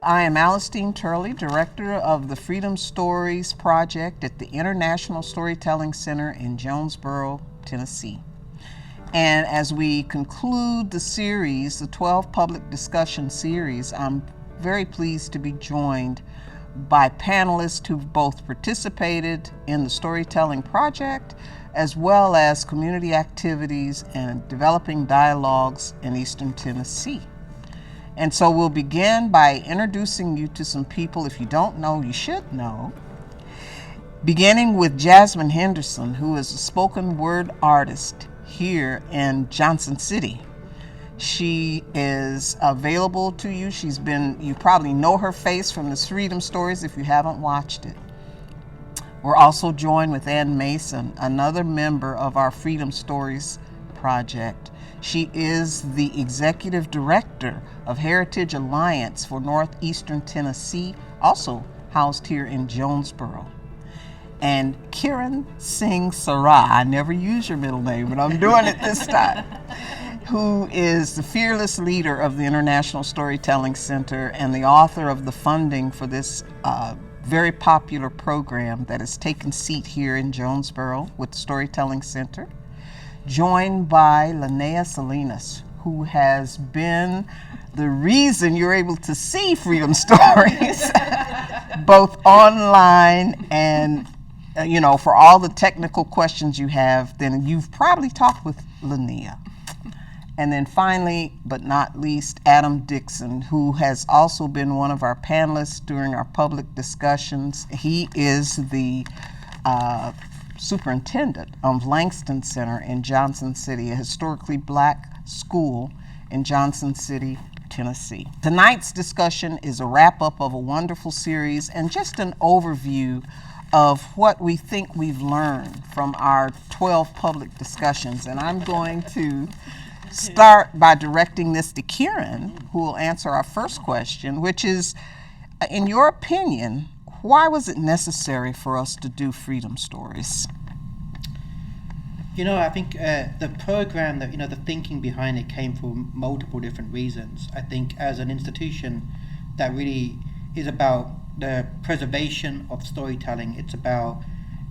I am Alistine Turley, Director of the Freedom Stories Project at the International Storytelling Center in Jonesborough, Tennessee. And as we conclude the series, the 12 public discussion series, I'm very pleased to be joined by panelists who've both participated in the Storytelling Project as well as community activities and developing dialogues in Eastern Tennessee. And so we'll begin by introducing you to some people, if you don't know, you should know. Beginning with Jasmine Henderson, who is a spoken word artist here in Johnson City. She is available to you. You probably know her face from the Freedom Stories if you haven't watched it. We're also joined with Ann Mason, another member of our Freedom Stories project. She is the Executive Director of Heritage Alliance for Northeastern Tennessee, also housed here in Jonesborough. And Kiran Singh Sarah, I never use your middle name, but I'm doing it this time, who is the fearless leader of the International Storytelling Center and the author of the funding for this very popular program that has taken seat here in Jonesborough with the Storytelling Center. Joined by Linnea Salinas, who has been the reason you're able to see Freedom Stories, both online and, for all the technical questions you have, then you've probably talked with Linnea. And then finally, but not least, Adam Dixon, who has also been one of our panelists during our public discussions. He is the superintendent of Langston Center in Johnson City, a historically black school in Johnson City, Tennessee. Tonight's discussion is a wrap-up of a wonderful series and just an overview of what we think we've learned from our 12 public discussions. And I'm going to start by directing this to Kiran, who will answer our first question, which is, in your opinion, why was it necessary for us to do Freedom Stories? I think the program, the thinking behind it came for multiple different reasons. I think as an institution that really is about the preservation of storytelling, it's about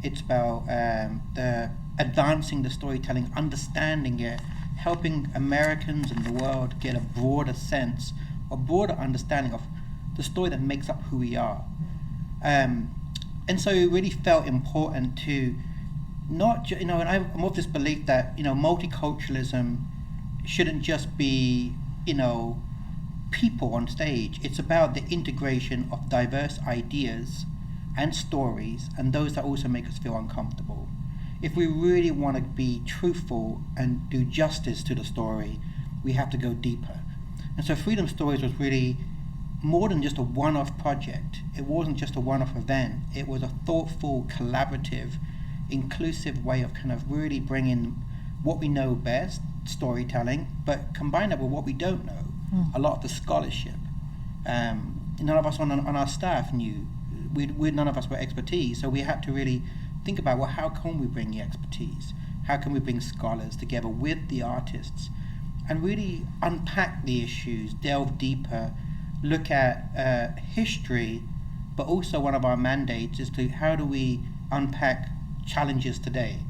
the advancing the storytelling, understanding it, helping Americans in the world get a broader sense, a broader understanding of the story that makes up who we are. And so it really felt important to not, and I'm of this belief that, multiculturalism shouldn't just be, people on stage. It's about the integration of diverse ideas and stories, and those that also make us feel uncomfortable. If we really want to be truthful and do justice to the story, we have to go deeper. And so Freedom Stories was really more than just a one-off project. It wasn't just a one-off event. It was a thoughtful, collaborative, inclusive way of kind of really bringing what we know best, storytelling, but combine that with what we don't know, a lot of the scholarship. None of us on our staff knew. None of us were expertise, so we had to really think about, well, how can we bring the expertise? How can we bring scholars together with the artists and really unpack the issues, delve deeper, look at history, but also one of our mandates is to how do we unpack challenges today.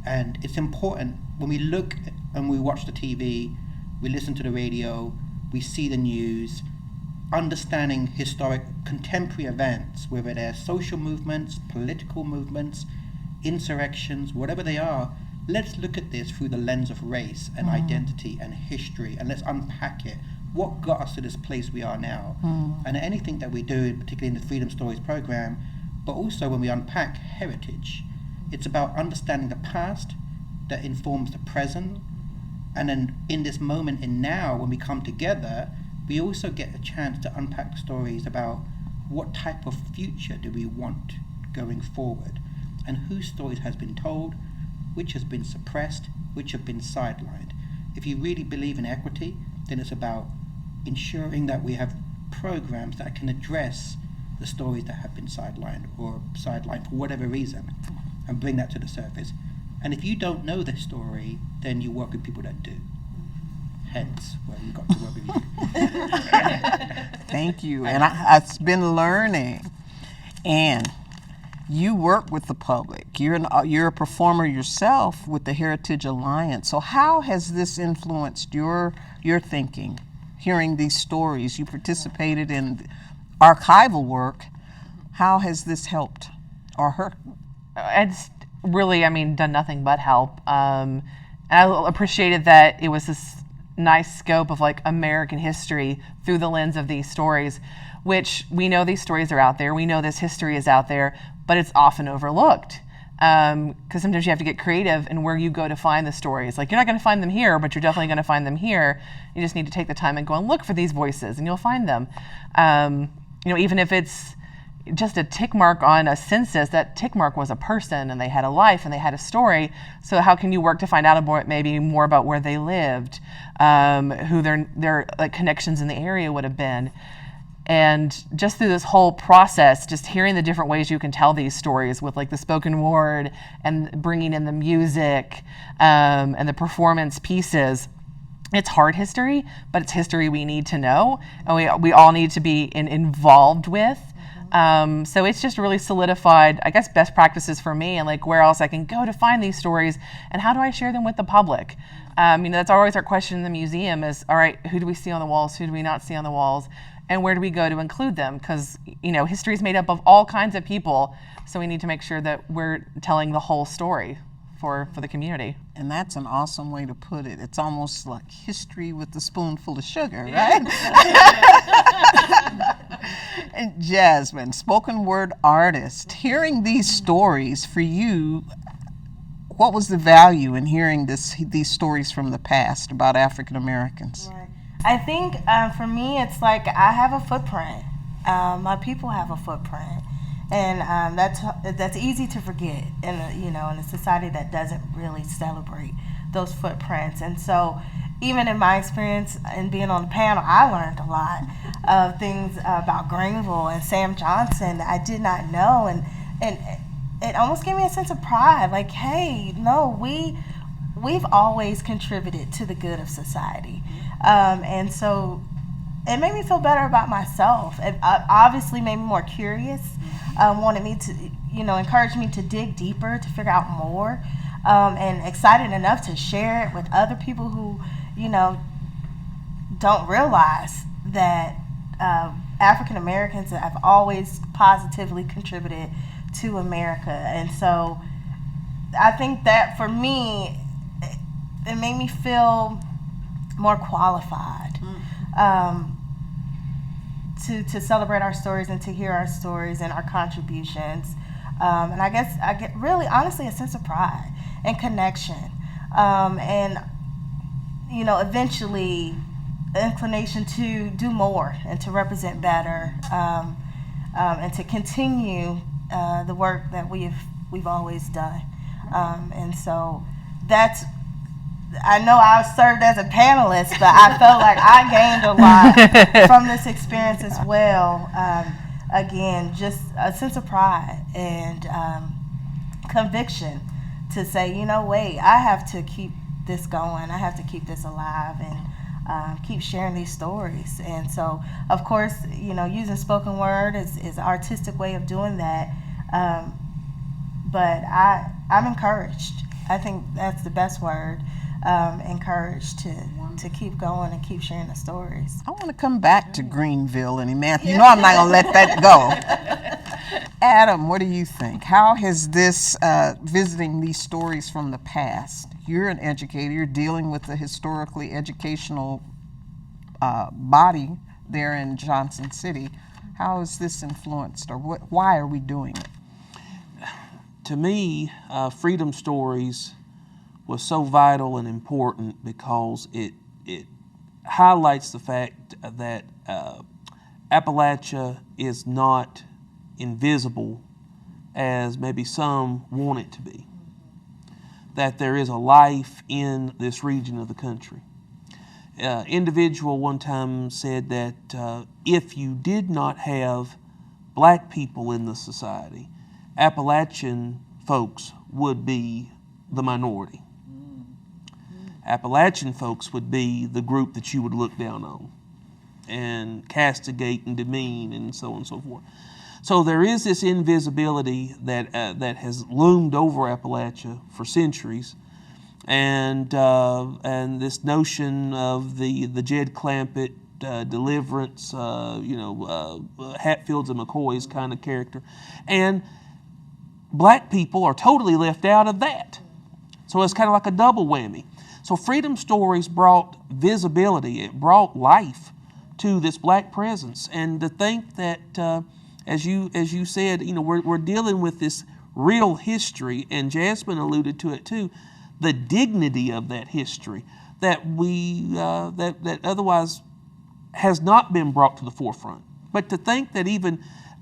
And it's important when we look and we watch the TV, we listen to the radio, we see the news, understanding historic contemporary events, whether they're social movements, political movements, insurrections, whatever they are, let's look at this through the lens of race and identity and history, and let's unpack it. What got us to this place we are now? And anything that we do, particularly in the Freedom Stories program, but also when we unpack heritage, it's about understanding the past that informs the present, and then in this moment in now, when we come together, we also get a chance to unpack stories about what type of future do we want going forward, and whose stories has been told, which has been suppressed, which have been sidelined. If you really believe in equity, then it's about ensuring that we have programs that can address the stories that have been sidelined for whatever reason, and bring that to the surface. And if you don't know the story, then you work with people that do. Hence, where you got to work with you. Thank you. And I've been learning. And you work with the public. You're a performer yourself with the Heritage Alliance. So how has this influenced your thinking, hearing these stories? You participated in archival work. How has this helped or hurt? It's really, done nothing but help. And I appreciated that it was this nice scope of like American history through the lens of these stories, which we know these stories are out there. We know this history is out there, but it's often overlooked. Because sometimes you have to get creative in where you go to find the stories. Like, you're not going to find them here, but you're definitely going to find them here. You just need to take the time and go and look for these voices, and you'll find them. Even if it's just a tick mark on a census, that tick mark was a person, and they had a life, and they had a story. So how can you work to find out maybe more about where they lived, who their like connections in the area would have been? And just through this whole process, just hearing the different ways you can tell these stories with like the spoken word and bringing in the music and the performance pieces. It's hard history, but it's history we need to know, and we all need to be involved with. So it's just really solidified, I guess, best practices for me and like where else I can go to find these stories and how do I share them with the public? That's always our question in the museum is, all right, who do we see on the walls? Who do we not see on the walls? And where do we go to include them? Because, history is made up of all kinds of people. So we need to make sure that we're telling the whole story for the community. And that's an awesome way to put it. It's almost like history with a spoonful of sugar, right? And Jasmine, spoken word artist, hearing these stories for you, what was the value in hearing these stories from the past about African Americans? Right. I think for me, it's like I have a footprint. My people have a footprint. And that's easy to forget in a society that doesn't really celebrate those footprints. And so, even in my experience and being on the panel, I learned a lot of things about Greenville and Sam Johnson that I did not know, and it almost gave me a sense of pride. Like, hey, no, we've always contributed to the good of society, and so it made me feel better about myself. It obviously made me more curious. Wanted me to, encouraged me to dig deeper, to figure out more, and excited enough to share it with other people who, don't realize that African Americans have always positively contributed to America. And so I think that for me, it made me feel more qualified. To celebrate our stories and to hear our stories and our contributions. And I guess I get really, honestly, a sense of pride and connection. And, eventually inclination to do more and to represent better and to continue the work that we've always done. And so I know I served as a panelist, but I felt like I gained a lot from this experience as well. Again, just a sense of pride and conviction to say, wait, I have to keep this going. I have to keep this alive and keep sharing these stories. And so, of course, using spoken word is an artistic way of doing that. But I'm encouraged. I think that's the best word. Encouraged to keep going and keep sharing the stories. I want to come back to Greenville and Emancipation. I'm not going to let that go. Adam, what do you think? How has this, visiting these stories from the past, you're an educator, you're dealing with the historically educational body there in Johnson City. How has this influenced, or why are we doing it? To me, freedom stories was so vital and important because it highlights the fact that Appalachia is not invisible as maybe some want it to be. That there is a life in this region of the country. Individual one time said that if you did not have black people in the society, Appalachian folks would be the minority. Appalachian folks would be the group that you would look down on. and castigate and demean and so on and so forth. So there is this invisibility that has loomed over Appalachia for centuries, and this notion of the Jed Clampett deliverance, Hatfields and McCoys kind of character, and black people are totally left out of that. So it's kind of like a double whammy. So Freedom Stories brought visibility, it brought life to this black presence, and to think that, as you said, we're dealing with this real history, and Jasmine alluded to it too, the dignity of that history that that otherwise has not been brought to the forefront. But to think that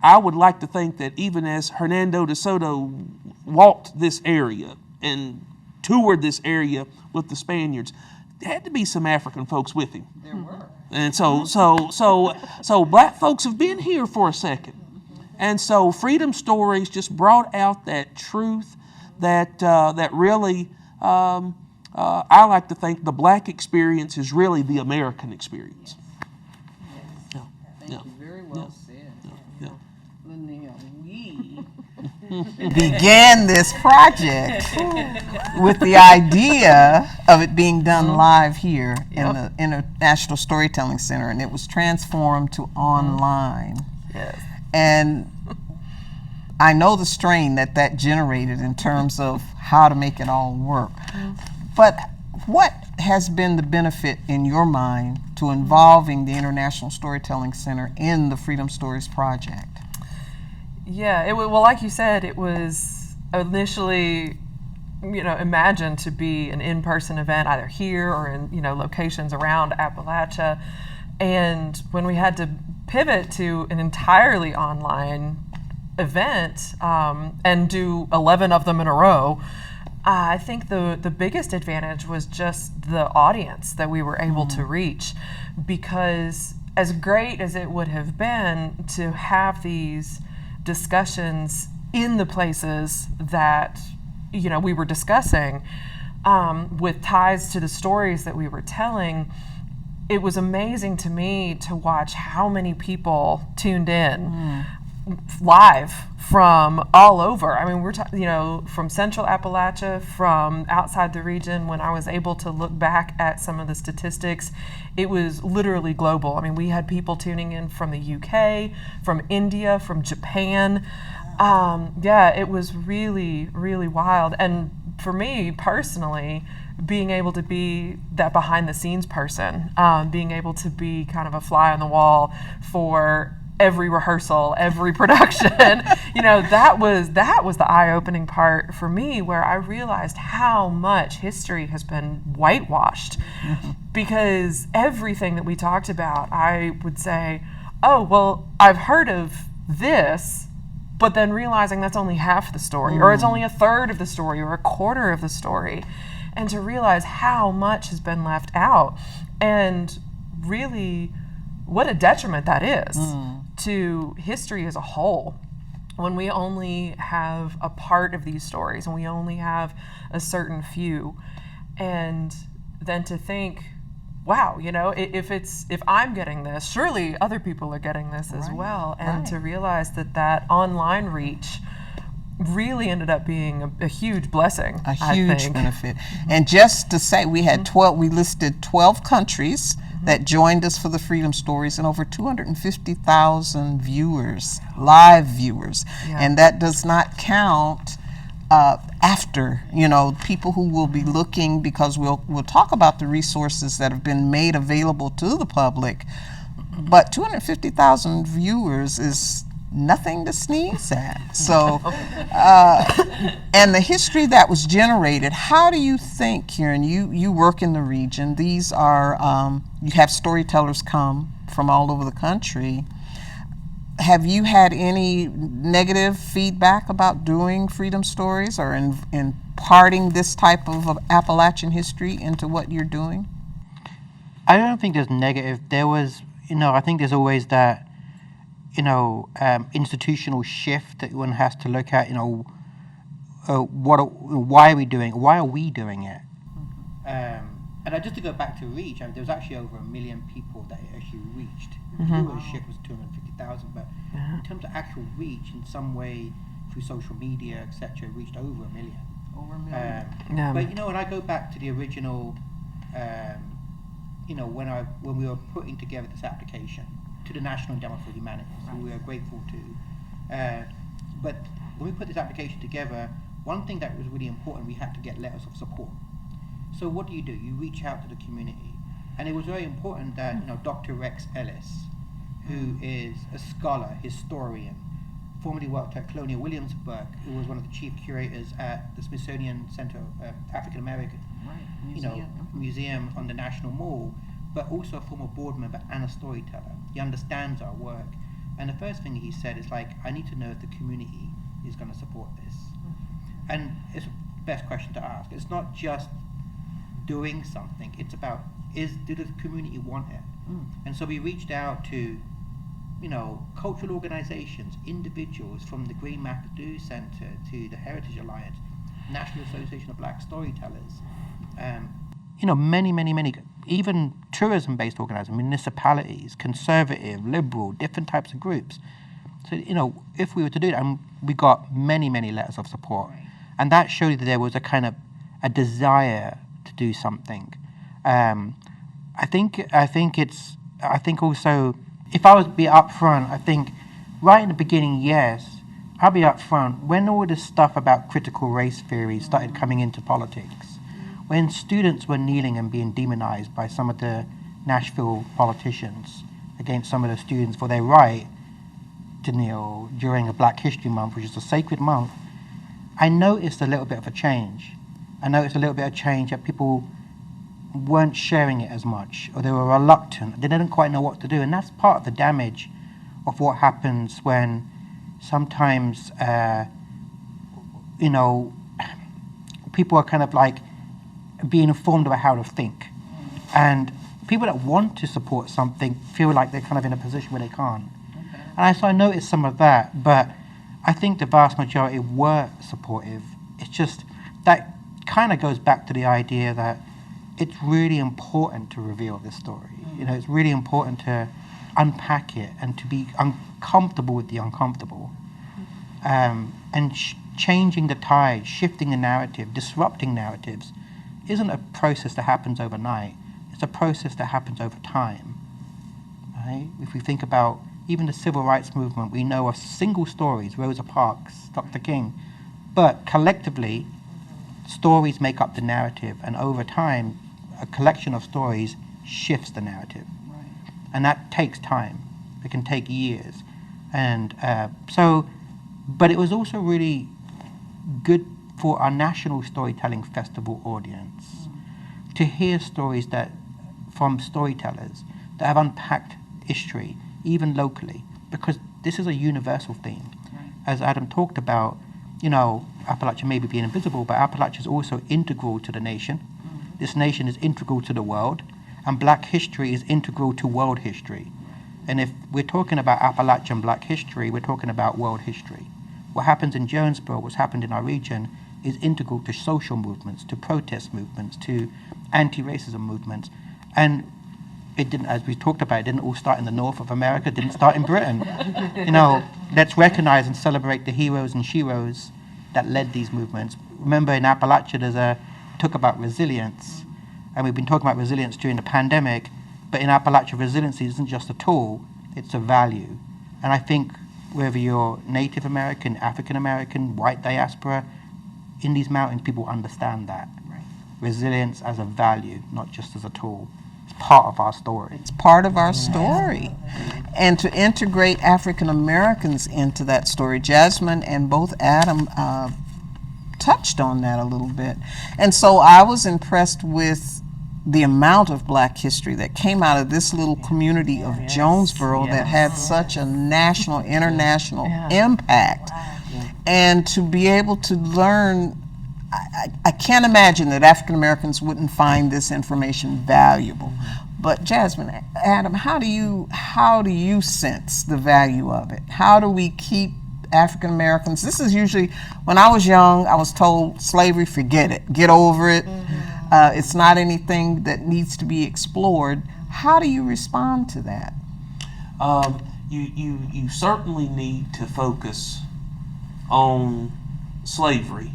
I would like to think that even as Hernando de Soto walked this area and toured this area with the Spaniards, there had to be some African folks with him. There were. And so black folks have been here for a second. And so Freedom Stories just brought out that truth that really, I like to think the black experience is really the American experience. Thank you. Very well said. Yeah. Linnell, we began this project with the idea of it being done live here in the International Storytelling Center, and it was transformed to online. Yes. And I know the strain that generated in terms of how to make it all work. But what has been the benefit in your mind to involving the International Storytelling Center in the Freedom Stories project? Yeah, well, like you said, it was initially, imagined to be an in-person event, either here or in, locations around Appalachia. And when we had to pivot to an entirely online event and do 11 of them in a row, I think the biggest advantage was just the audience that we were able to reach, because as great as it would have been to have these discussions in the places that we were discussing, with ties to the stories that we were telling, it was amazing to me to watch how many people tuned in live from all over. I mean, we're from Central Appalachia, from outside the region. When I was able to look back at some of the statistics, it was literally global. I mean, we had people tuning in from the UK, from India, from Japan. It was really, really wild. And for me personally, being able to be that behind the scenes person, being able to be kind of a fly on the wall for every rehearsal, every production, that was the eye-opening part for me, where I realized how much history has been whitewashed. Because everything that we talked about, I would say, oh, well, I've heard of this, but then realizing that's only half the story, or it's only a third of the story, or a quarter of the story. And to realize how much has been left out, and really what a detriment that is to history as a whole, when we only have a part of these stories and we only have a certain few. And then to think, wow, if I'm getting this, surely other people are getting this as well. And to realize that online reach really ended up being a huge blessing. A huge benefit. And just to say, we had we listed 12 countries that joined us for the Freedom Stories, and over 250,000 viewers, live viewers. And that does not count after, people who will be looking, because we'll talk about the resources that have been made available to the public. But 250,000 viewers is nothing to sneeze at. So, and the history that was generated, how do you think, Kieran, you work in the region, these are, you have storytellers come from all over the country. Have you had any negative feedback about doing Freedom Stories or imparting this type of Appalachian history into what you're doing? I don't think there's negative. There was, I think there's always that, institutional shift that one has to look at. Why are we doing it? And just to go back to reach, there was actually over 1 million people that it actually reached. The viewership was 250,000, but in terms of actual reach, in some way through social media, etc., it reached over 1 million. Over 1 million. But you know, when I go back to the original, you know, when we were putting together this application to the National Endowment for Humanities, who we are grateful to. But when we put this application together, one thing that was really important, we had to get letters of support. So what do? You reach out to the community, and it was very important that, you know, Dr. Rex Ellis, who is a scholar, historian, formerly worked at Colonial Williamsburg, who was one of the chief curators at the Smithsonian Center of African American, museum on the National Mall, but also a former board member and a storyteller. He understands our work, and the first thing he said is like, I need to know if the community is going to support this. And it's the best question to ask. It's not just doing something, it's about, do the community want it? And so we reached out to, you know, cultural organizations, individuals, from the Green McAdoo Center to the Heritage Alliance, National Association of Black Storytellers, you know, many, even tourism-based organizations, municipalities, conservative, liberal, different types of groups. So, you know, if we were to do that, and we got many letters of support, and that showed that there was a kind of a desire to do something. I think also, if I was to be upfront, I think right in the beginning, yes, I'll be upfront. When all this stuff about critical race theory started coming into politics, when students were kneeling and being demonized by some of the Nashville politicians against some of the students for their right to kneel during a Black History Month, which is a sacred month, I noticed a little bit of a change. I noticed a little bit of change that people weren't sharing it as much, or they were reluctant. They didn't quite know what to do, and that's part of the damage of what happens when sometimes, you know, people are kind of like being informed about how to think. And people that want to support something feel like they're kind of in a position where they can't. And so I noticed some of that, but I think the vast majority were supportive. It's just that kind of goes back to the idea that it's really important to reveal this story. You know, it's really important to unpack it and to be uncomfortable with the uncomfortable. And changing the tide, shifting the narrative, disrupting narratives isn't a process that happens overnight. It's a process that happens over time. Right? If we think about even the civil rights movement, we know of single stories, Rosa Parks, Dr. King, but collectively, stories make up the narrative, and over time, a collection of stories shifts the narrative. And that takes time. It can take years. And but it was also really good for our National Storytelling Festival audience to hear stories from storytellers that have unpacked history, even locally, because this is a universal theme. As Adam talked about, you know, Appalachia maybe being invisible, but Appalachia is also integral to the nation. This nation is integral to the world, and Black history is integral to world history. And if we're talking about Appalachian Black history, we're talking about world history. What happens in Jonesborough, what's happened in our region, is integral to social movements, to protest movements, to anti-racism movements. And it didn't, as we talked about, it didn't all start in the north of America, it didn't start in Britain. You know, let's recognize and celebrate the heroes and sheroes that led these movements. Remember, in Appalachia, talk about resilience, and we've been talking about resilience during the pandemic, but in Appalachia, resiliency isn't just a tool, it's a value. And I think whether you're Native American, African American, white diaspora, in these mountains, people understand that. Resilience as a value, not just as a tool. It's part of our story. It's part of our story. And to integrate African Americans into that story, Jasmine and both Adam touched on that a little bit. And so I was impressed with the amount of Black history that came out of this little community of Jonesborough that had such a national, international impact. And to be able to learn, I can't imagine that African Americans wouldn't find this information valuable. But Jasmine, Adam, how do you sense the value of it? How do we keep African Americans? This is usually, when I was young, I was told slavery, forget it, get over it. It's not anything that needs to be explored. How do you respond to that? You certainly need to focus on slavery,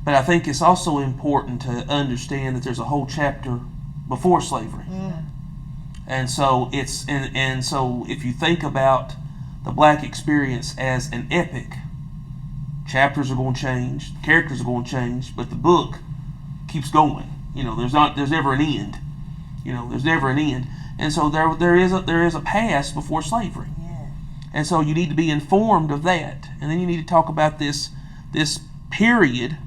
but I think it's also important to understand that there's a whole chapter before slavery. And so and so if you think about the black experience as an epic, chapters are going to change, characters are going to change, but the book keeps going. There's never an end. There's never an end. And so there is a past before slavery. Yeah. And so you need to be informed of that. And then you need to talk about this period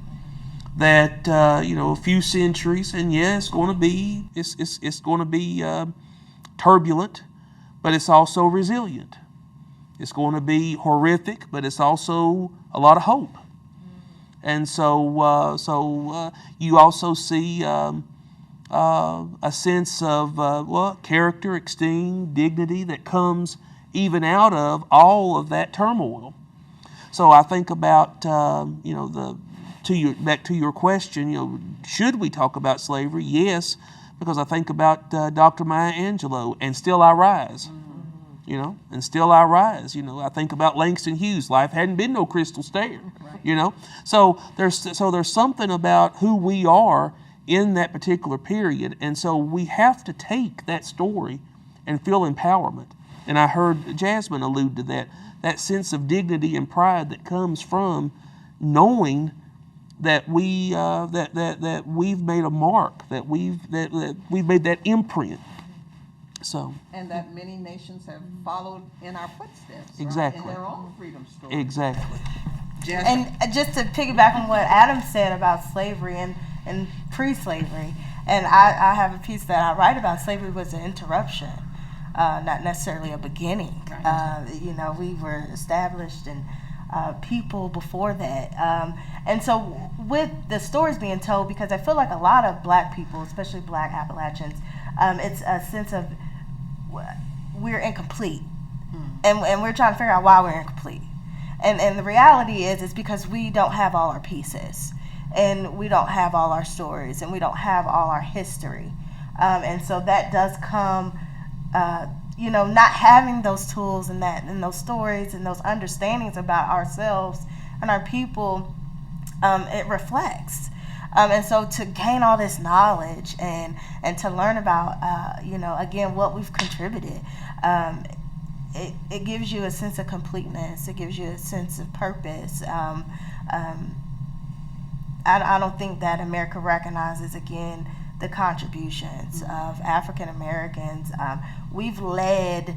that a few centuries, and it's going to be turbulent, but it's also resilient. It's going to be horrific, but it's also a lot of hope. And so you also see a sense of character, esteem, dignity that comes even out of all of that turmoil. So I think about back to your question, should we talk about slavery? Yes, because I think about Dr. Maya Angelou and Still I Rise. And Still I Rise. I think about Langston Hughes. Life hadn't been no crystal stair. Right. So there's something about who we are in that particular period, and so we have to take that story and feel empowerment. And I heard Jasmine allude to that sense of dignity and pride that comes from knowing that we've made a mark, that we've made that imprint. So. And that many nations have followed in our footsteps. Exactly. Right? In their own freedom story. Exactly. And just to piggyback on what Adam said about slavery and pre-slavery, and I have a piece that I write about slavery was an interruption, not necessarily a beginning. Right. We were established and people before that. And so with the stories being told, because I feel like a lot of black people, especially black Appalachians, it's a sense of we're incomplete. And we're trying to figure out why we're incomplete. And the reality is it's because we don't have all our pieces. And we don't have all our stories. And we don't have all our history. And so that does come, not having those tools and those stories and those understandings about ourselves and our people, it reflects. And so to gain all this knowledge and to learn about, again, what we've contributed, it gives you a sense of completeness. It gives you a sense of purpose. I don't think that America recognizes, again, the contributions of African Americans. We've led,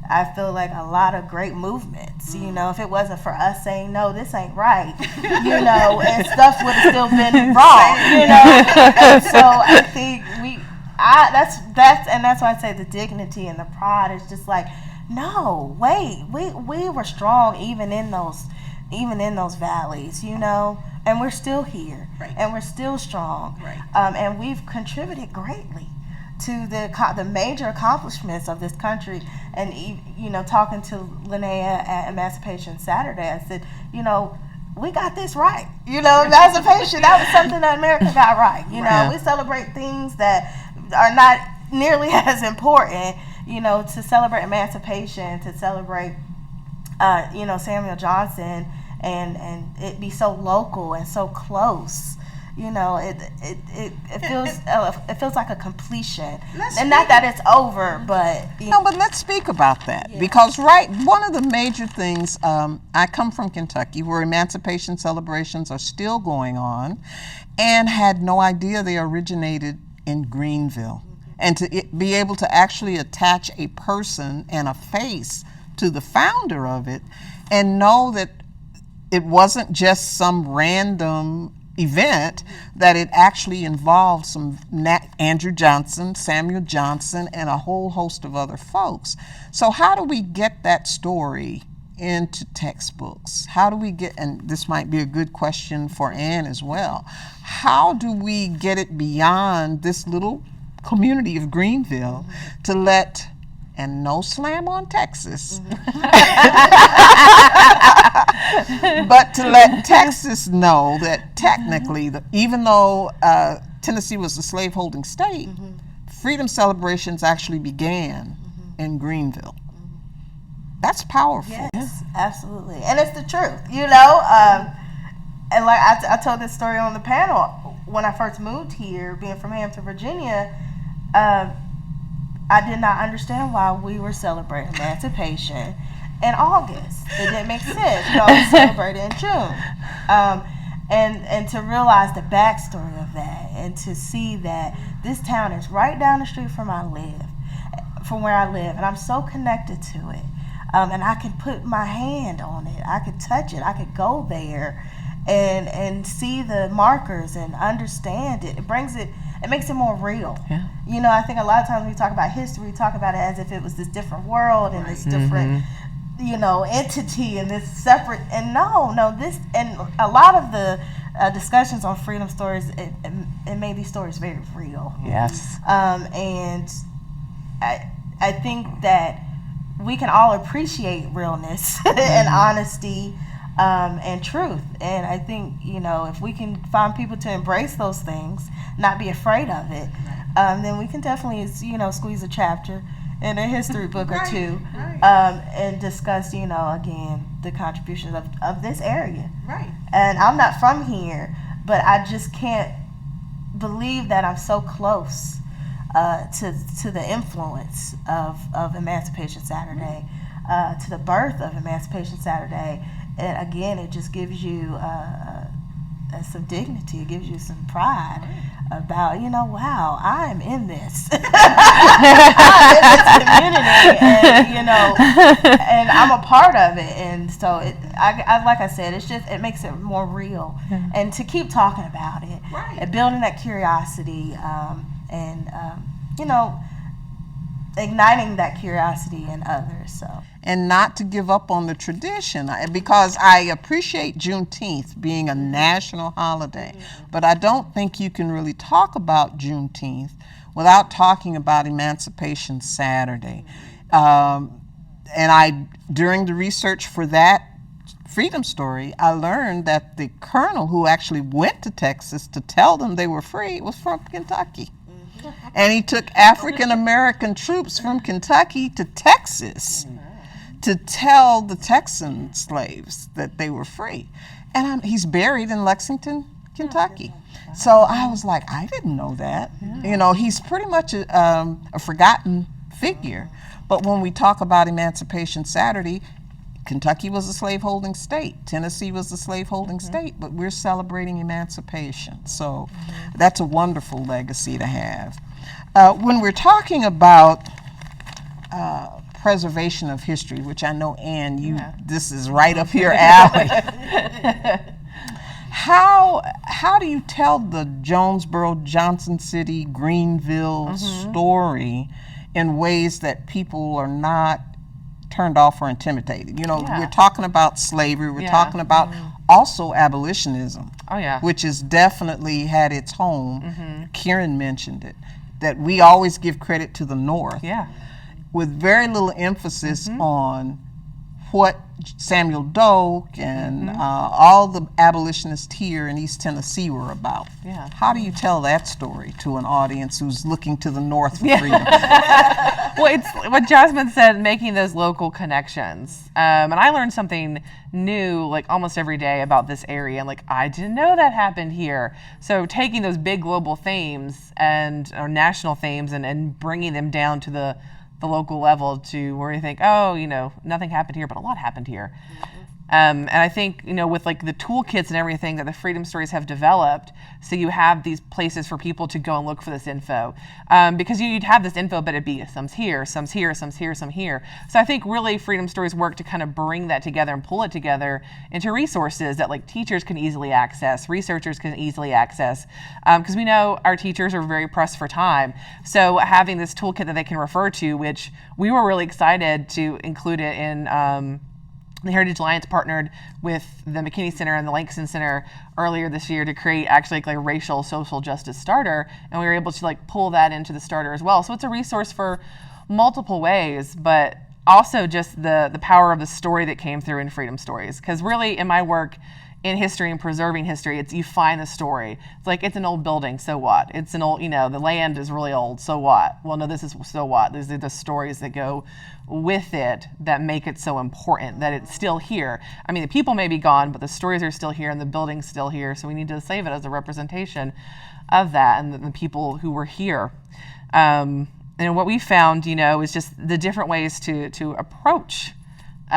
I feel like, a lot of great movements. If it wasn't for us saying, no, this ain't right, and stuff would have still been wrong, And so I think that's why I say the dignity and the pride is just like, no, wait, we were strong even in those valleys, and we're still here, right. And we're still strong, right. And we've contributed greatly to the major accomplishments of this country. And talking to Linnea at Emancipation Saturday, I said, we got this right. Emancipation, that was something that America got right. We celebrate things that are not nearly as important. To celebrate emancipation, to celebrate, Samuel Johnson, and it be so local and so close. It feels like a completion, and not that it's over, but but let's speak about that, because one of the major things, I come from Kentucky, where emancipation celebrations are still going on, and had no idea they originated in Greenville. And to be able to actually attach a person and a face to the founder of it, and know that it wasn't just some random event, that it actually involved some Andrew Johnson, Samuel Johnson, and a whole host of other folks. So how do we get that story into textbooks? How do we and this might be a good question for Ann as well, how do we get it beyond this little community of Greenville to let, and no slam on Texas, but to let Texas know that technically, even though Tennessee was a slaveholding state, freedom celebrations actually began in Greenville. That's powerful. Yes, absolutely. And it's the truth, you know. And like I told this story on the panel, when I first moved here, being from Hampton, Virginia, I did not understand why we were celebrating emancipation in August. It didn't make sense. You know, we celebrated in June. And to realize the backstory of that, and to see that this town is right down the street from where I live, and I'm so connected to it. And I can put my hand on it. I could touch it. I could go there and see the markers and understand it. It makes it more real. Yeah. You know, I think a lot of times when we talk about history, we talk about it as if it was this different world and this different, you know, entity and this separate. And no, this, and a lot of the discussions on freedom stories, it made these stories very real. Yes. And I think that we can all appreciate realness and honesty and truth. And I think, you know, if we can find people to embrace those things, not be afraid of it, then we can definitely, you know, squeeze a chapter in a history book or two, and discuss, you know, again, the contributions of this area. Right. And I'm not from here, but I just can't believe that I'm so close to the influence of Emancipation Saturday, to the birth of Emancipation Saturday. And again, it just gives you some dignity. It gives you some pride about, you know, wow, I'm in this. I'm in this community, and, you know, and I'm a part of it. And so, I like I said, it makes it more real. And to keep talking about it, and building that curiosity, and you know, igniting that curiosity in others. So. And not to give up on the tradition, because I appreciate Juneteenth being a national holiday, but I don't think you can really talk about Juneteenth without talking about Emancipation Saturday. And during the research for that freedom story, I learned that the colonel who actually went to Texas to tell them they were free was from Kentucky. And he took African American troops from Kentucky to Texas to tell the Texan slaves that they were free. And he's buried in Lexington, Kentucky. So I was like, I didn't know that. You know, he's pretty much a forgotten figure. But when we talk about Emancipation Saturday, Kentucky was a slaveholding state. Tennessee was a slaveholding state, but we're celebrating emancipation. So that's a wonderful legacy to have. When we're talking about preservation of history, which I know, Ann, this is right up your alley. How do you tell the Jonesborough, Johnson City, Greenville story in ways that people are not turned off or intimidated? You know, we're talking about slavery, we're talking about also abolitionism, which has definitely had its home. Kieran mentioned it, that we always give credit to the North, with very little emphasis on what Samuel Doak and all the abolitionists here in East Tennessee were about. How do you tell that story to an audience who's looking to the North for freedom? Well, it's what Jasmine said, making those local connections. And I learned something new like almost every day about this area. And like, I didn't know that happened here. So taking those big global themes or national themes and bringing them down to the local level to where you think, oh, you know, nothing happened here, but a lot happened here. And I think, you know, with like the toolkits and everything that the Freedom Stories have developed, so you have these places for people to go and look for this info. Because you'd have this info, but it'd be some's here, some's here, some's here, some here. So I think really Freedom Stories work to kind of bring that together and pull it together into resources that like teachers can easily access, researchers can easily access. Because we know our teachers are very pressed for time. So having this toolkit that they can refer to, which we were really excited to include it in the Heritage Alliance partnered with the McKinney Center and the Langston Center earlier this year to create actually like a racial social justice starter, and we were able to like pull that into the starter as well. So it's a resource for multiple ways, but also just the power of the story that came through in Freedom Stories. Because really in my work, in history and preserving history, it's you find the story. It's like, it's an old building, so what? It's an old, the land is really old, so what? Well, no, this is so what? These are the stories that go with it that make it so important, that it's still here. I mean, the people may be gone, but the stories are still here and the building's still here, so we need to save it as a representation of that and the people who were here. And what we found, is just the different ways to approach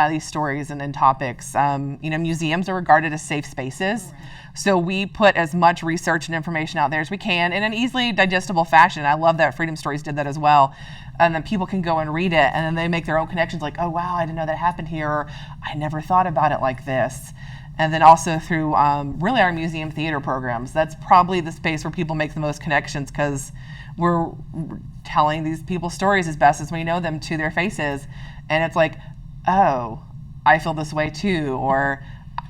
these stories and topics. Museums are regarded as safe spaces. So we put as much research and information out there as we can in an easily digestible fashion. I love that Freedom Stories did that as well. And then people can go and read it, and then they make their own connections like, oh, wow, I didn't know that happened here, or I never thought about it like this. And then also through really our museum theater programs. That's probably the space where people make the most connections, because we're telling these people's stories as best as we know them to their faces. And it's like, oh, I feel this way too, or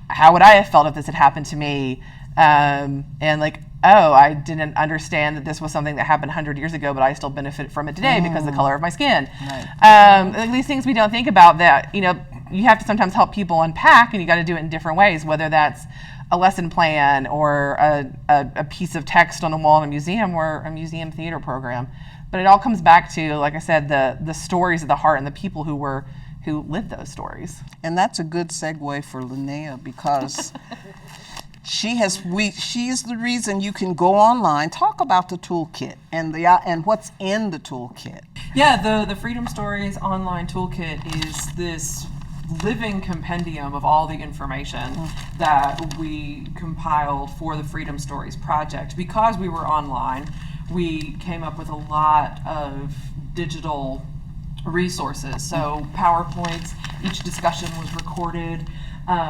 how would I have felt if this had happened to me? And like, oh, I didn't understand that this was something that happened 100 years ago, but I still benefit from it today because of the color of my skin. Right. These things we don't think about that, you have to sometimes help people unpack, and you got to do it in different ways, whether that's a lesson plan or a piece of text on a wall in a museum or a museum theater program. But it all comes back to, like I said, the stories at the heart and the people who lived those stories. And that's a good segue for Linnea, because she is the reason you can go online. Talk about the toolkit and what's in the toolkit. Yeah, the Freedom Stories online toolkit is this living compendium of all the information that we compiled for the Freedom Stories project. Because we were online, we came up with a lot of digital resources. So PowerPoints, each discussion was recorded.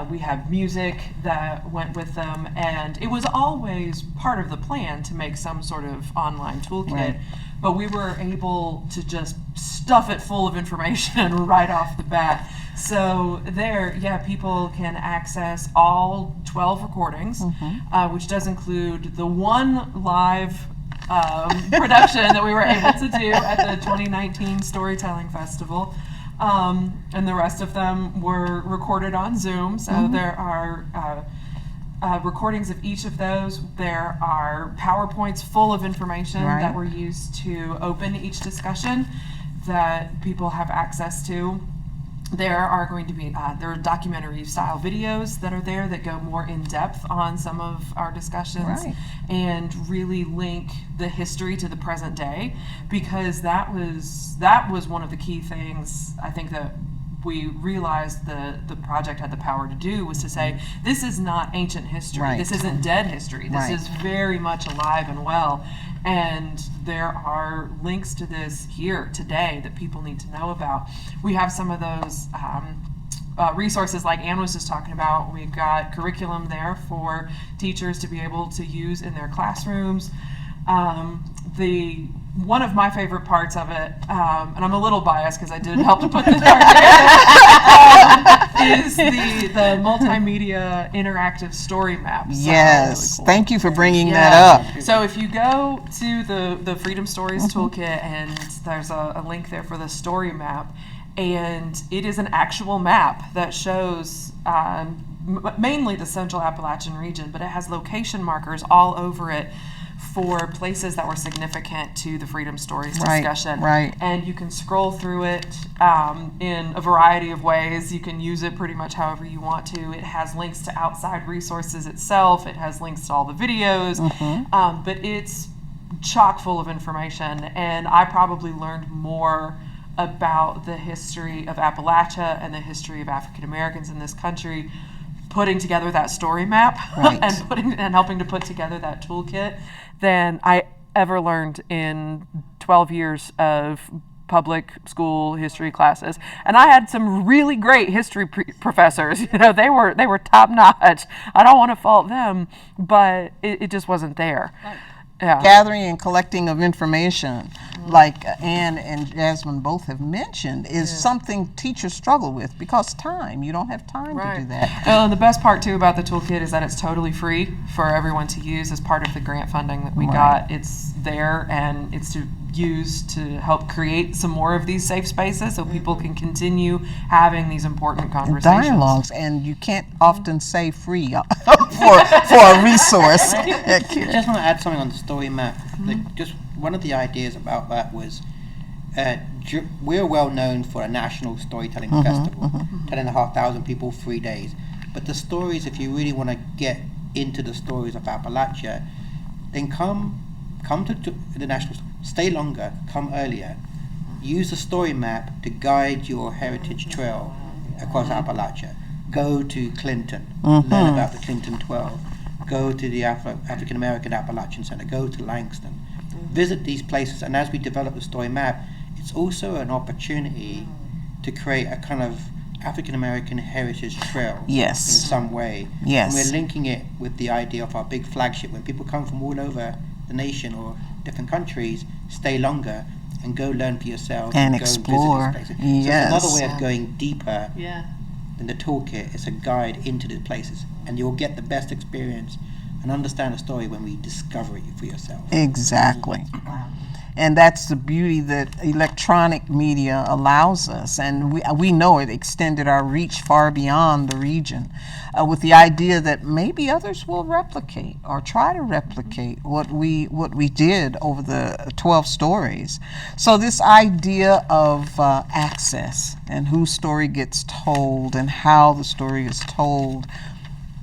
We have music that went with them, and it was always part of the plan to make some sort of online toolkit. Right. But we were able to just stuff it full of information right off the bat. So there, people can access all 12 recordings, which does include the one live production that we were able to do at the 2019 Storytelling Festival. And the rest of them were recorded on Zoom. So there are recordings of each of those. There are PowerPoints full of information that were used to open each discussion that people have access to. There are going to be there are documentary style videos that are there that go more in depth on some of our discussions and really link the history to the present day, because that was one of the key things I think that we realized the project had the power to do, was to say, this is not ancient history. This isn't dead history. This is very much alive and well. And there are links to this here today that people need to know about. We have some of those resources like Anne was just talking about. We've got curriculum there for teachers to be able to use in their classrooms. One of my favorite parts of it, and I'm a little biased because I did help to put this part together, is the multimedia interactive story maps. Yes, really cool. Thank you for bringing that up. So if you go to the Freedom Stories Toolkit, and there's a link there for the story map, and it is an actual map that shows mainly the Central Appalachian region, but it has location markers all over it for places that were significant to the Freedom Stories discussion. And you can scroll through it in a variety of ways. You can use it pretty much however you want to. It has links to outside resources itself. It has links to all the videos. But it's chock full of information. And I probably learned more about the history of Appalachia and the history of African Americans in this country putting together that story map and helping to put together that toolkit than I ever learned in 12 years of public school history classes. And I had some really great history professors. They were top notch. I don't want to fault them, but it just wasn't there. Gathering and collecting of information, like Anne and Jasmine both have mentioned, is something teachers struggle with because time. You don't have time to do that. And the best part too about the toolkit is that it's totally free for everyone to use as part of the grant funding that we got. It's there, and it's to use to help create some more of these safe spaces so people can continue having these important conversations. Dialogues, and you can't often say free for a resource. I just want to add something on the story map. Just one of the ideas about that was we're well known for a national storytelling festival, 10,500 people, 3 days. But the stories, if you really want to get into the stories of Appalachia, then come to the national, stay longer, come earlier. Use the story map to guide your heritage trail across Appalachia. Go to Clinton, learn about the Clinton 12. Go to the African American Appalachian Center. Go to Langston. Visit these places, and as we develop the story map, it's also an opportunity to create a kind of African American heritage trail in some way. Yes. And we're linking it with the idea of our big flagship. When people come from all over the nation or different countries, stay longer and go learn for yourself and go explore. And visit these places. Yes. So it's another way of going deeper than the toolkit. It's a guide into these places, and you'll get the best experience and understand a story when we discover it for yourself. Exactly. And that's the beauty that electronic media allows us. And we know it extended our reach far beyond the region, with the idea that maybe others will replicate or try to replicate what we did over the 12 stories. So this idea of access and whose story gets told and how the story is told.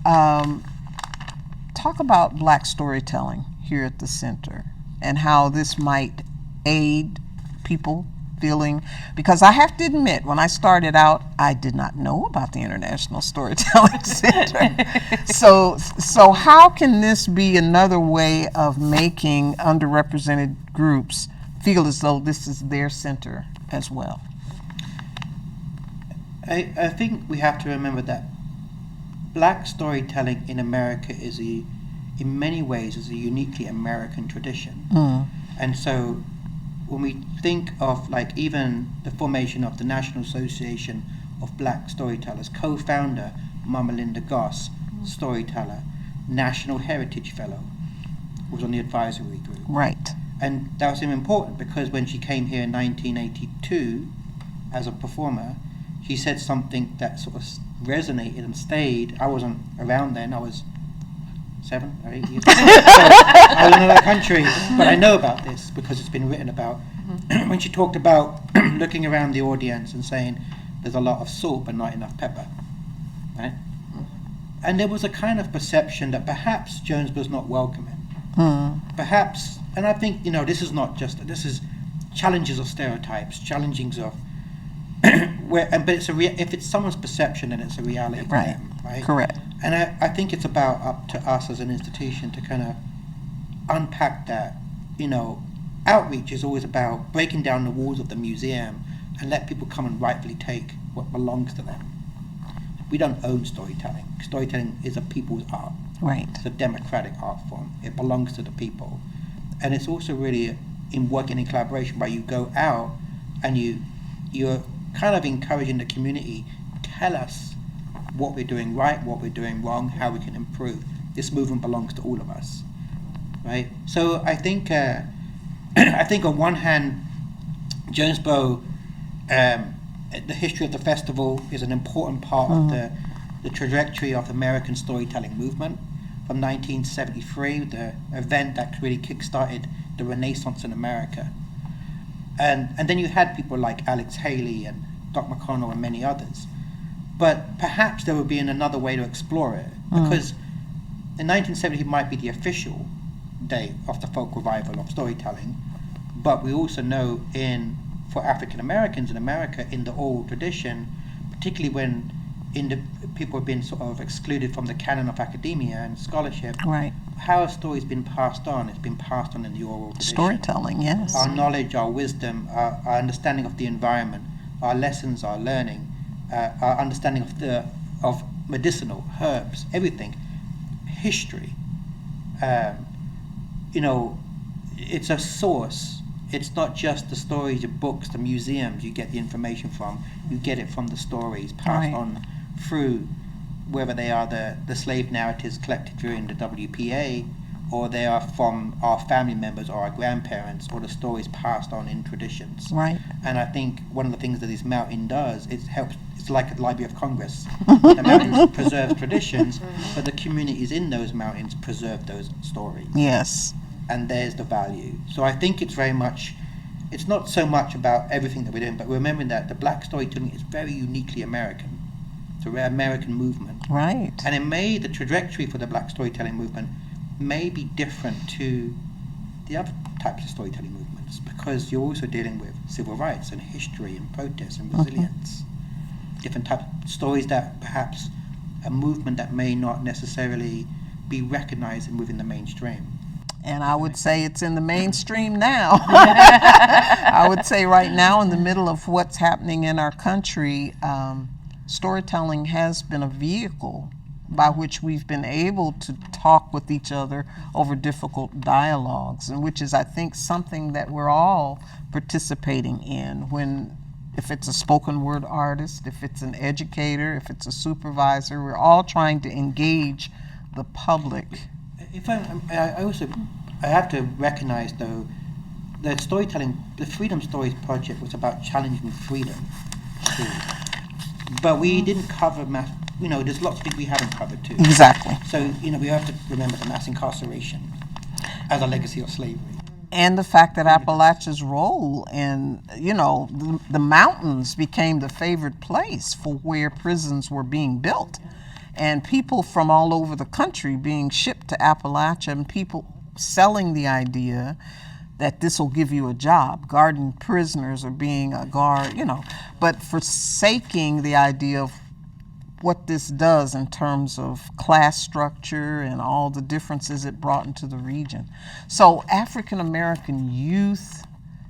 Talk about Black storytelling here at the center and how this might aid people feeling, because I have to admit, when I started out, I did not know about the International Storytelling Center. So how can this be another way of making underrepresented groups feel as though this is their center as well? I think we have to remember that Black storytelling in America is in many ways is a uniquely American tradition. And so when we think of like even the formation of the National Association of Black Storytellers, co-founder Mama Linda Goss, storyteller, National Heritage Fellow, was on the advisory group. Right. And that was important because when she came here in 1982 as a performer, she said something that sort of resonated and stayed. I wasn't around then. I was 7 or 8 years old. So I was in another country, but I know about this because it's been written about. When she talked about looking around the audience and saying there's a lot of salt but not enough pepper, right? And there was a kind of perception that perhaps Jonesborough's not welcoming. Perhaps, and I think, this is not just, this is challenges of stereotypes, challengings of but if it's someone's perception, then it's a reality for them, right? Correct. And I think it's about up to us as an institution to kind of unpack that. Outreach is always about breaking down the walls of the museum and let people come and rightfully take what belongs to them. We don't own storytelling. Storytelling is a people's art. Right. It's a democratic art form. It belongs to the people. And it's also really in working in collaboration where you go out and you're kind of encouraging the community, tell us what we're doing right, what we're doing wrong, how we can improve. This movement belongs to all of us, right? So I think on one hand, Jonesborough, the history of the festival is an important part of the trajectory of the American storytelling movement. From 1973, the event that really kick-started the Renaissance in America. And then you had people like Alex Haley and Doc McConnell and many others. But perhaps there would be another way to explore it, because in 1970 might be the official day of the folk revival of storytelling, but we also know for African Americans in America, in the oral tradition, particularly when people have been sort of excluded from the canon of academia and scholarship, Right. how have stories been passed on? It's been passed on in the oral tradition. Storytelling, yes. Our knowledge, our wisdom, our understanding of the environment, our lessons, our learning, our understanding of medicinal herbs, everything, history. It's a source. It's not just the stories, the books, the museums you get the information from. You get it from the stories passed on through, whether they are the slave narratives collected during the WPA, or they are from our family members or our grandparents, or the stories passed on in traditions. Right. And I think one of the things that this mountain does is helps. It's like the Library of Congress. The mountains preserve traditions, but the communities in those mountains preserve those stories. Yes. And there's the value. So I think it's very much, it's not so much about everything that we're doing, but remembering that the Black storytelling is very uniquely American. It's a rare American movement. Right. And the trajectory for the Black storytelling movement may be different to the other types of storytelling movements, because you're also dealing with civil rights and history and protest and resilience. Different types of stories that perhaps a movement that may not necessarily be recognized within the mainstream. And I would say it's in the mainstream now. I would say right now, in the middle of what's happening in our country, storytelling has been a vehicle by which we've been able to talk with each other over difficult dialogues, and which is, I think, something that we're all participating in. If it's a spoken word artist, if it's an educator, if it's a supervisor, we're all trying to engage the public. If I have to recognize, though, that storytelling, the Freedom Stories project was about challenging freedom too. But we didn't cover mass, there's lots of things we haven't covered too. Exactly. So, we have to remember the mass incarceration as a legacy of slavery. And the fact that Appalachia's role in, the mountains became the favorite place for where prisons were being built. And people from all over the country being shipped to Appalachia, and people selling the idea that this will give you a job, guarding prisoners or being a guard, but forsaking the idea of what this does in terms of class structure and all the differences it brought into the region. So African American youth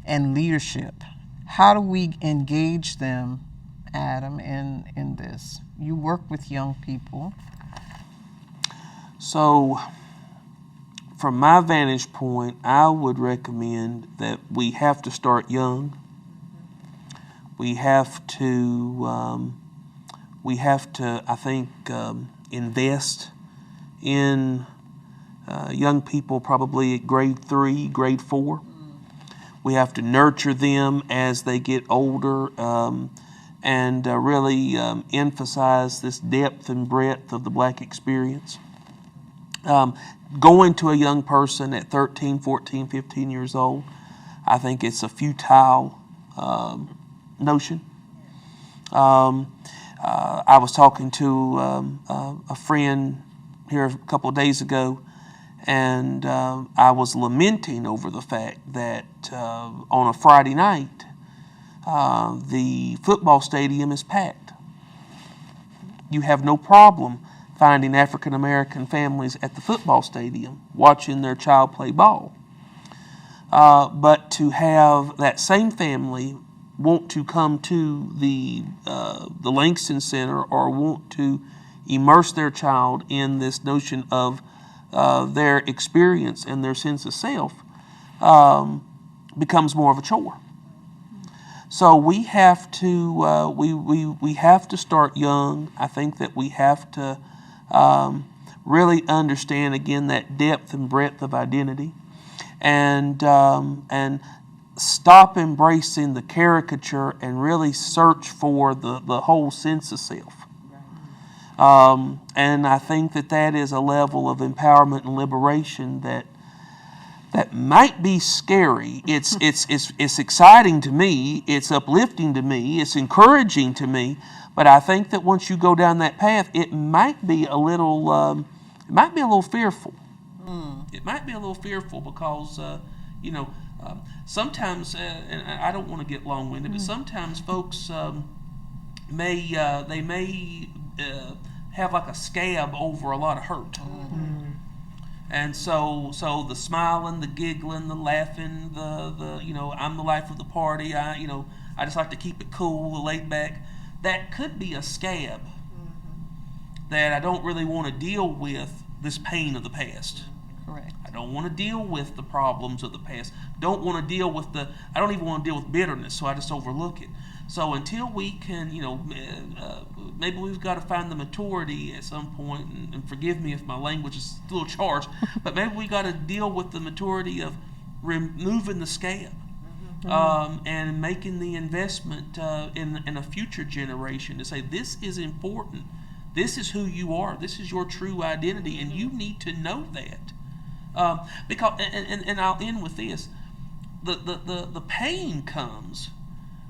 and leadership, how do we engage them, Adam, in this? You work with young people. So from my vantage point, I would recommend that we have to start young. We have to, I think, invest in young people probably at grade 3, grade 4. We have to nurture them as they get older, and really emphasize this depth and breadth of the Black experience. Going to a young person at 13, 14, 15 years old, I think it's a futile notion. I was talking to a friend here a couple of days ago, and I was lamenting over the fact that on a Friday night, the football stadium is packed. You have no problem finding African American families at the football stadium watching their child play ball. But to have that same family want to come to the Langston Center or want to immerse their child in this notion of their experience and their sense of self becomes more of a chore. So we have to we have to start young. I think that we have to really understand again that depth and breadth of identity, and stop embracing the caricature and really search for the whole sense of self. And I think that is a level of empowerment and liberation that might be scary. It's exciting to me. It's uplifting to me. It's encouraging to me. But I think that once you go down that path, it might be a little fearful. It might be a little fearful because sometimes, and I don't want to get long-winded, but sometimes folks may have like a scab over a lot of hurt. And so the smiling, the giggling, the laughing, the I'm the life of the party. I just like to keep it cool, laid back. That could be a scab that I don't really want to deal with this pain of the past. Correct. I don't want to deal with the problems of the past. I don't even want to deal with bitterness, so I just overlook it. So until we can, maybe we've got to find the maturity at some point, and forgive me if my language is a little charged, but maybe we got to deal with the maturity of removing the scab. And making the investment in a future generation to say, this is important. This is who you are. This is your true identity, and you need to know that. Because, and I'll end with this: the pain comes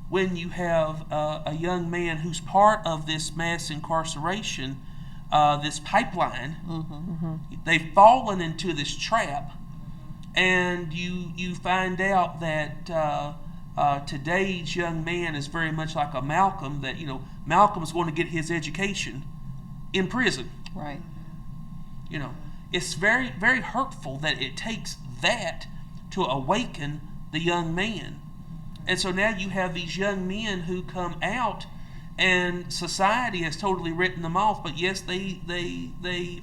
when you have a young man who's part of this mass incarceration, this pipeline. They've fallen into this trap. And you find out that today's young man is very much like a Malcolm, that, Malcolm's going to get his education in prison. Right. It's very, very hurtful that it takes that to awaken the young man. And so now you have these young men who come out, and society has totally written them off. But yes, they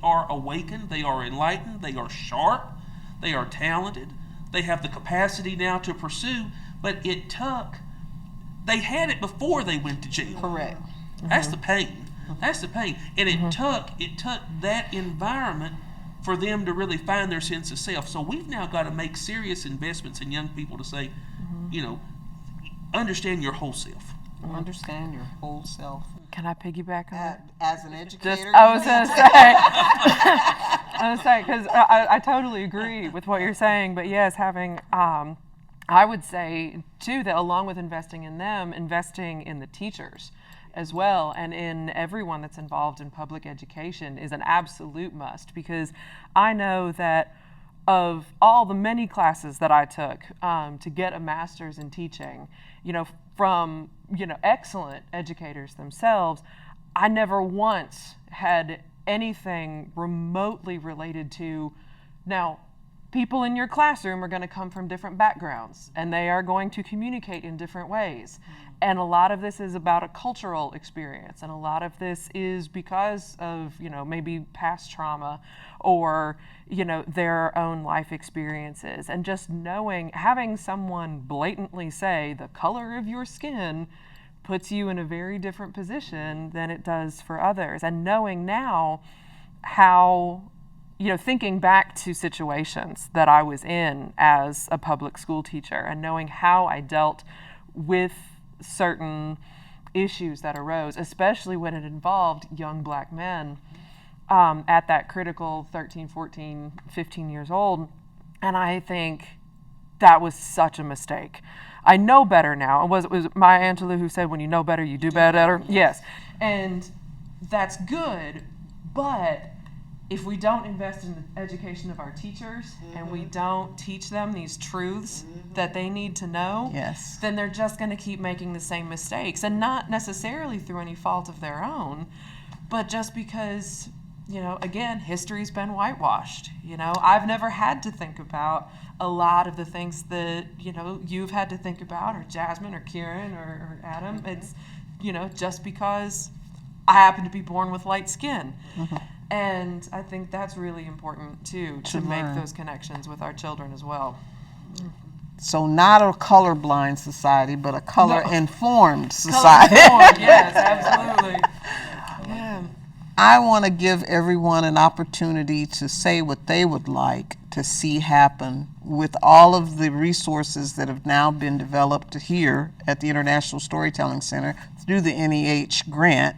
are awakened, they are enlightened, they are sharp. They are talented. They have the capacity now to pursue, but they had it before they went to jail. Correct. That's the pain. That's the pain. And it took that environment for them to really find their sense of self. So we've now got to make serious investments in young people to say, understand your whole self. Understand your whole self. Can I piggyback on that? As an educator, I was going to say, because I totally agree with what you're saying. But yes, having, I would say too that along with investing in them, investing in the teachers as well, and in everyone that's involved in public education is an absolute must. Because I know that of all the many classes that I took to get a master's in teaching, from excellent educators themselves, I never once had anything remotely related to, now, people in your classroom are going to come from different backgrounds, and they are going to communicate in different ways. And a lot of this is about a cultural experience, and a lot of this is because of, maybe past trauma or, their own life experiences. And just having someone blatantly say the color of your skin puts you in a very different position than it does for others. And knowing now how, thinking back to situations that I was in as a public school teacher, and knowing how I dealt with certain issues that arose, especially when it involved young black men at that critical 13, 14, 15 years old. And I think that was such a mistake. I know better now. It was Maya Angelou who said, when you know better, you do better. Yes. And that's good, but if we don't invest in the education of our teachers and we don't teach them these truths that they need to know, then they're just going to keep making the same mistakes, and not necessarily through any fault of their own, but just because, again, history's been whitewashed. I've never had to think about a lot of the things that, you've had to think about, or Jasmine or Kieran or Adam. It's, just because I happen to be born with light skin. And I think that's really important, too, to make those connections with our children as well. So not a colorblind society, but a color-informed society. Color-informed, yes, absolutely. Yeah. I want to give everyone an opportunity to say what they would like to see happen with all of the resources that have now been developed here at the International Storytelling Center through the NEH grant.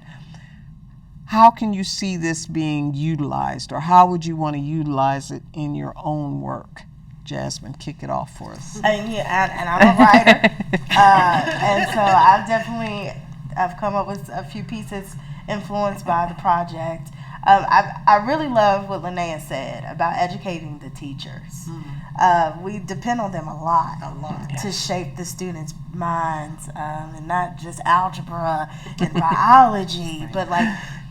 How can you see this being utilized, or how would you want to utilize it in your own work? Jasmine, kick it off for us. And I'm a writer, and so I've come up with a few pieces influenced by the project. I really love what Linnea said about educating the teachers. We depend on them a lot to shape the students' minds, and not just algebra and biology, but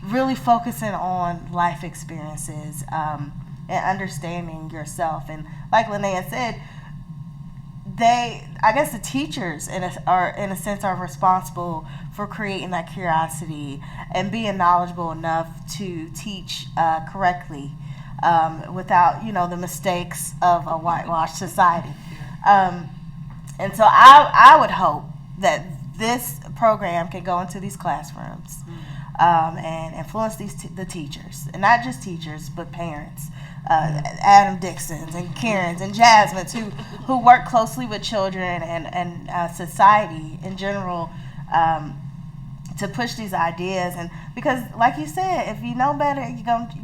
really focusing on life experiences and understanding yourself. And like Linnea said, I guess the teachers in a sense are responsible for creating that curiosity and being knowledgeable enough to teach correctly without the mistakes of a whitewashed society. And so I would hope that this program can go into these classrooms and influence the teachers, and not just teachers, but parents. Adam Dixons and Karen's and Jasmine's who work closely with children and society in general to push these ideas. And because, like you said, if you know better,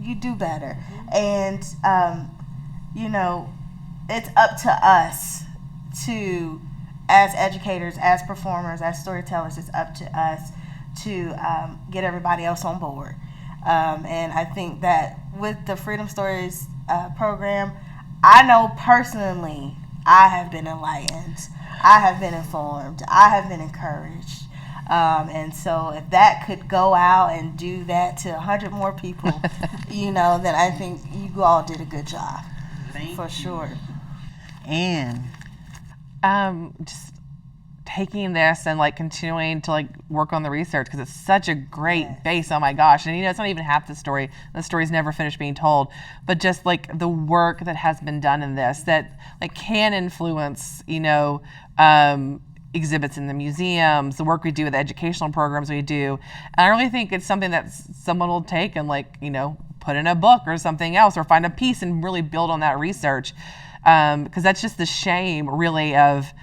you do better. And you know, it's up to us to, as educators, as performers, as storytellers, it's up to us to get everybody else on board. And I think that with the Freedom Stories program, I know personally I have been enlightened, I have been informed, I have been encouraged. And so if that could go out and do that to 100 more people, you know, then I think you all did a good job. For sure. And just taking this and like continuing to like work on the research, because it's such a great base. Oh my gosh. And you know, it's not even half the story. The story's never finished being told, but just like the work that has been done in this that like can influence, you know, exhibits in the museums, the work we do with the educational programs we do. And I really think it's something that someone will take and like, you know, put in a book or something else, or find a piece and really build on that research. Because that's just the shame really of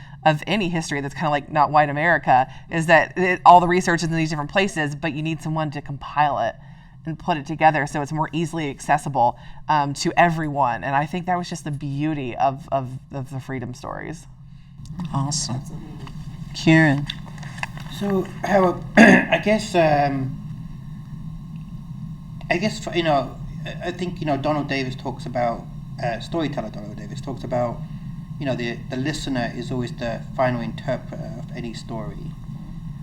any history that's kind of like not white America, is that all the research is in these different places, but you need someone to compile it and put it together so it's more easily accessible to everyone. And I think that was just the beauty of the Freedom Stories. awesome. Karen. So, I guess you know, I think, you know, Donald Davis talks about storyteller. Donald Davis talks about, you know, the listener is always the final interpreter of any story,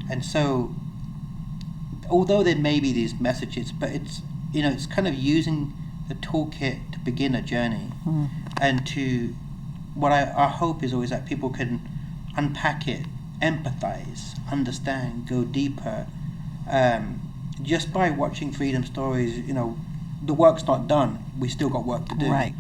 and so although there may be these messages, but it's, you know, it's kind of using the toolkit to begin a journey, and to what our hope is always that people can unpack it, empathize, understand, go deeper. Just by watching Freedom Stories, you know, the work's not done. We still got work to do. Right.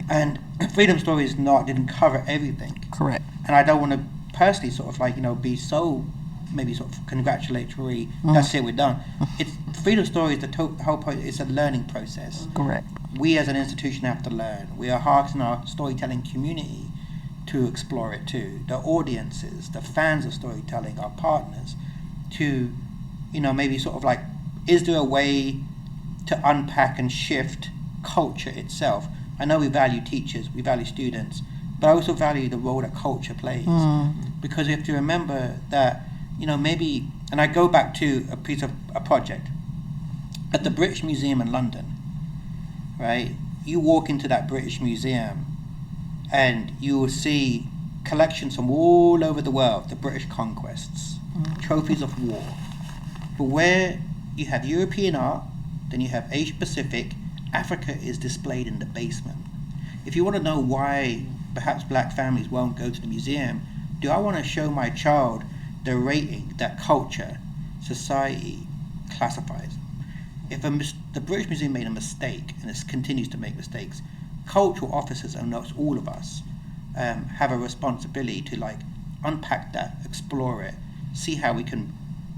And Freedom Stories didn't cover everything. Correct. And I don't want to personally sort of like, you know, be so maybe sort of congratulatory. That's it, we're done. It's Freedom Stories. The whole point is a learning process. Correct. We as an institution have to learn. We are asking our storytelling community to explore it too. The audiences, the fans of storytelling, our partners, to, you know, maybe sort of like, is there a way to unpack and shift culture itself? I know we value teachers, we value students, but I also value the role that culture plays. Because you have to remember that, you know, maybe, and I go back to a project at the British Museum in London, right? You walk into that British Museum and you will see collections from all over the world, the British conquests, trophies of war. But where you have European art, then you have Asia Pacific, Africa is displayed in the basement. If you want to know why perhaps black families won't go to the museum, do I want to show my child the rating that culture, society classifies? If the British Museum made a mistake, and it continues to make mistakes, cultural officers, and not all of us, have a responsibility to like unpack that, explore it, see how we can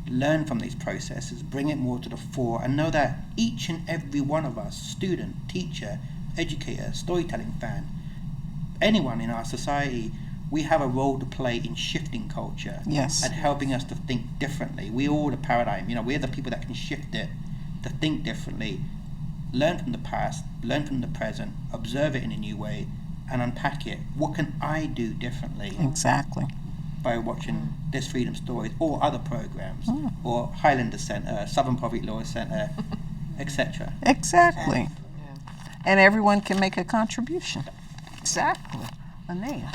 learn from these processes, bring it more to the fore, and know that each and every one of us, student, teacher, educator, storytelling fan, anyone in our society, we have a role to play in shifting culture. Yes. And helping us to think differently. We all the paradigm, you know, we're the people that can shift it, to think differently, learn from the past, learn from the present, observe it in a new way, and unpack it. What can I do differently? Exactly. By watching this Freedom Stories or other programs, or Highlander Center, Southern Poverty Law Center, etc. Exactly. And everyone can make a contribution. Exactly. Anea.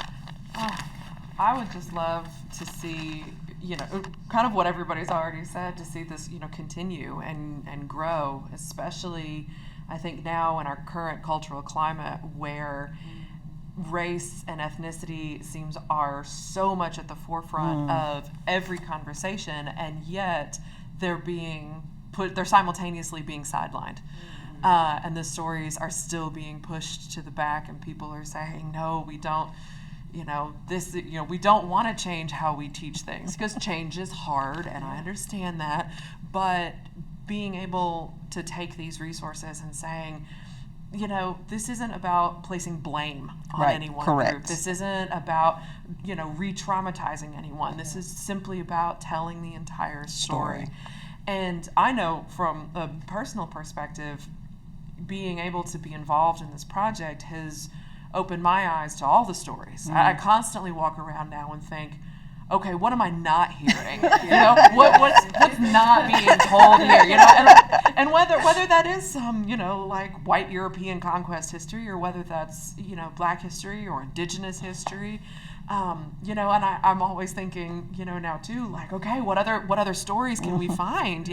I would just love to see, you know, kind of what everybody's already said, to see this, you know, continue and grow, especially I think now in our current cultural climate where race and ethnicity are so much at the forefront of every conversation, and yet they're simultaneously being sidelined. And the stories are still being pushed to the back, and people are saying, no, we don't we don't want to change how we teach things, because change is hard, and I understand that, but being able to take these resources and saying, this isn't about placing blame on Right, any one correct. group. This isn't about, re-traumatizing anyone. This is simply about telling the entire story. And I know from a personal perspective, being able to be involved in this project has opened my eyes to all the stories. I constantly walk around now and think, okay, what am I not hearing? What's not being told here? And whether that is some, like white European conquest history, or whether that's, Black history or Indigenous history, and I'm always thinking, now too, like, okay, what other stories can we find?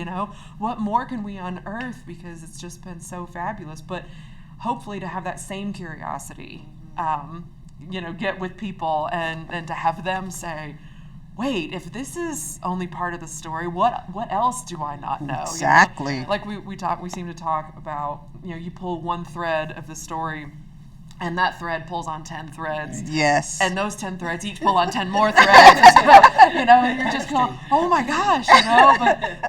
What more can we unearth? Because it's just been so fabulous. But hopefully to have that same curiosity, get with people and to have them say, wait, if this is only part of the story, what else do I not know? Exactly. Like we seem to talk about, you pull one thread of the story, and that thread pulls on 10 threads. Yes. And those 10 threads each pull on 10 more threads. And you're just going, oh my gosh,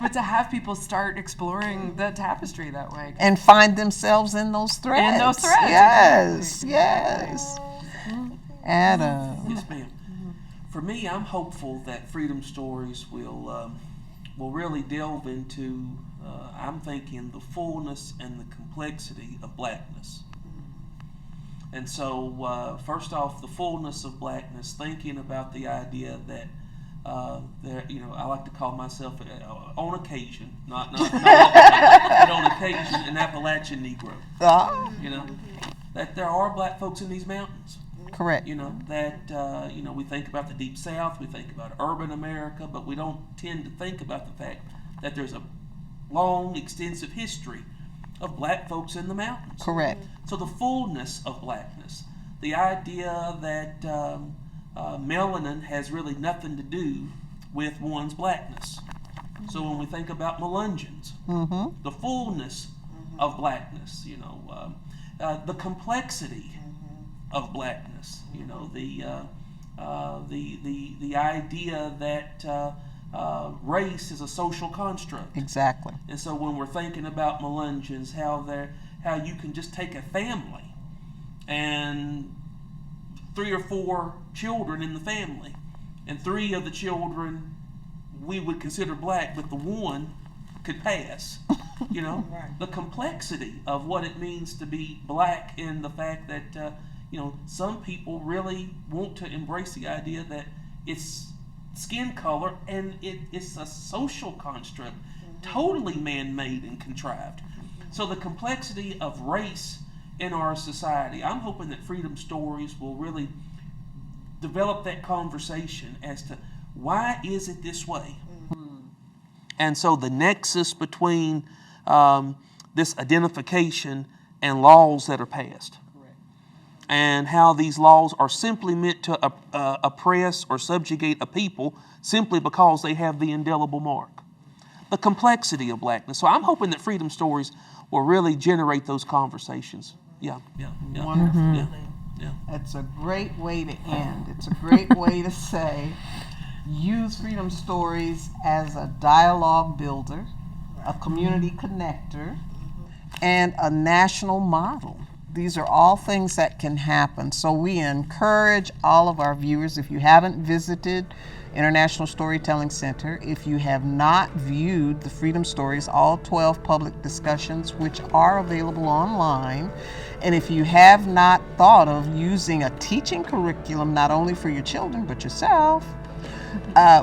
but to have people start exploring the tapestry that way. And find themselves in those threads. In those threads. Yes, yes. Adam. Yes, ma'am. For me, I'm hopeful that Freedom Stories will really delve into, I'm thinking, the fullness and the complexity of Blackness. And so, first off, the fullness of Blackness, thinking about the idea that I like to call myself, on occasion, not often, but on occasion, an Appalachian Negro. That there are Black folks in these mountains. Correct. We think about the Deep South, we think about urban America, but we don't tend to think about the fact that there's a long, extensive history of Black folks in the mountains. Correct. So the fullness of Blackness, the idea that melanin has really nothing to do with one's Blackness. So when we think about Melungeons, the fullness of Blackness, the complexity of Blackness, the idea that race is a social construct. Exactly. And so when we're thinking about Melungeons, how you can just take a family and 3 or 4 children in the family, and 3 of the children we would consider Black, but the one could pass. Right. The complexity of what it means to be Black, and the fact that some people really want to embrace the idea that it's skin color and it's a social construct, totally man-made and contrived. So the complexity of race in our society, I'm hoping that Freedom Stories will really develop that conversation as to why is it this way? And so the nexus between this identification and laws that are passed. And how these laws are simply meant to oppress or subjugate a people simply because they have the indelible mark. The complexity of Blackness. So I'm hoping that Freedom Stories will really generate those conversations. Yeah. Wonderful. Yeah. It's a great way to end. It's a great way to say, use Freedom Stories as a dialogue builder, a community connector, and a national model. These are all things that can happen. So we encourage all of our viewers, if you haven't visited International Storytelling Center, if you have not viewed the Freedom Stories, all 12 public discussions, which are available online, and if you have not thought of using a teaching curriculum, not only for your children, but yourself,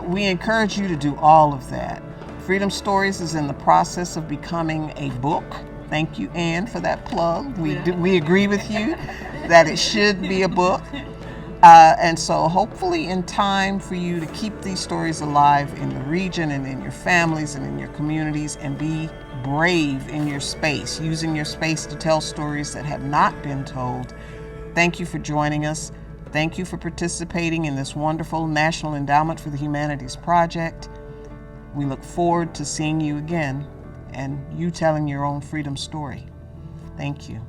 we encourage you to do all of that. Freedom Stories is in the process of becoming a book. Thank you, Ann, for that plug. We agree with you that it should be a book. And so hopefully in time for you to keep these stories alive in the region and in your families and in your communities, and be brave in your space, using your space to tell stories that have not been told. Thank you for joining us. Thank you for participating in this wonderful National Endowment for the Humanities project. We look forward to seeing you again and you telling your own freedom story. Thank you.